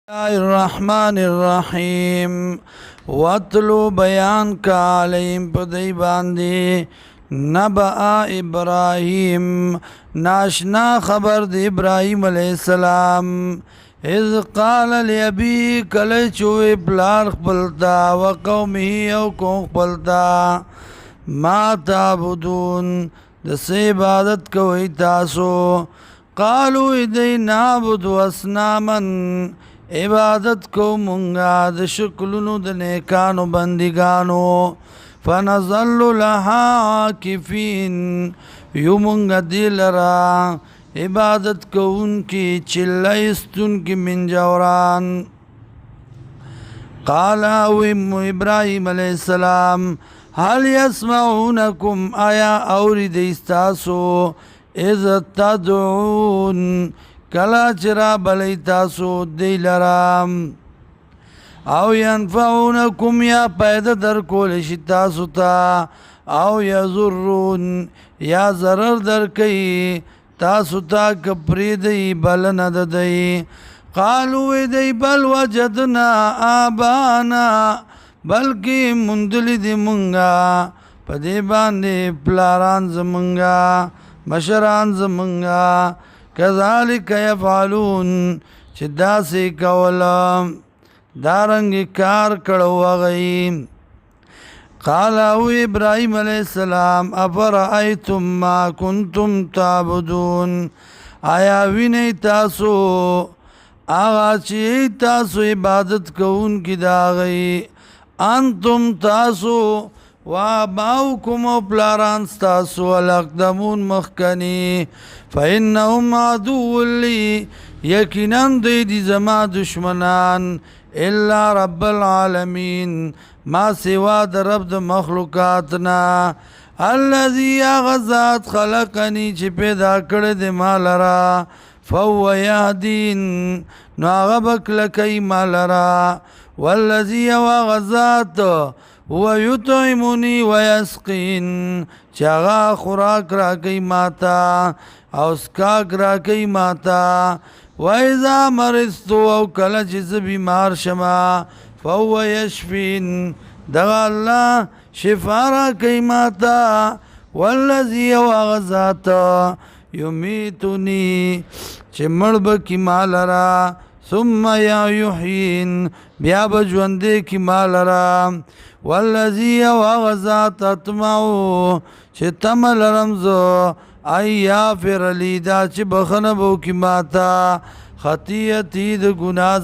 الله الرحمن الرحیم وَاتْلُو بیان کا علیہم پدی باندی نبأ ابراہیم ناشنا خبر دی ابراہیم علیہ السلام اذ قال لأبی کلی چوی پلار خپلتا وقومه او قوم خپلتا ما تعبدون دس عبادت کوئی تاسو قالو ادی نعبد اسنامن عبادت کو منگا د شکلونو د نیکانو بندگانو فنظل لها عاکفین یو منگا دیلرا عبادت کو ان کی چلائستن کی من جوران قال اویم ابراہیم علیہ السلام حال یسمعونکم آیا اوری دیستاسو اذ تدعون کلا چرا بلی تاسو دی لرام او ینفعونکم یا پیدا در کولش تاسو تا او یضرون یا ضرر در کئی تاسو تا کپری دی بل ند دی قالو دی بل وجدنا آبانا بلکی مندلی دی منگا پدی باندی پلاران زمنگا مشران زمنگا کذالک یفعلون چه داسی کولا دارنگی کار کڑو غیم قال او ابراہیم علیہ السلام افرائیتم ما کنتم تعبدون آیا وینی تاسو آغا چی تاسو عبادت کون کی داغی انتم تاسو وآباؤکم و پلاران ستاسو الاقدمون مخکنی فإنهم عدو لی یقیناً دی زما دشمنان الا رب العالمین ما سوا در رب د مخلوقاتنا الذي اغذات خلقنی چی پیدا کرد ما لرا فهو یهدین نو اغبک لکی ما لرا والذي اغذات هو یطعمنی و یسقین چاگا خوراک را کئی ماتا او سکاک را کئی ماتا و ایزا مرستو او کلچ بیمار شما فهو یشفین دغا اللہ شفا را کئی ماتا والذی وغزات یمیتنی چه مرب کی مال را ثم یحیین بیا بجوندے کی مال را والذی وغزات اتمعو چه تمل رمزو ای یا فر لی دا چه بخنبو کی ماتا خطیتی دا گناہ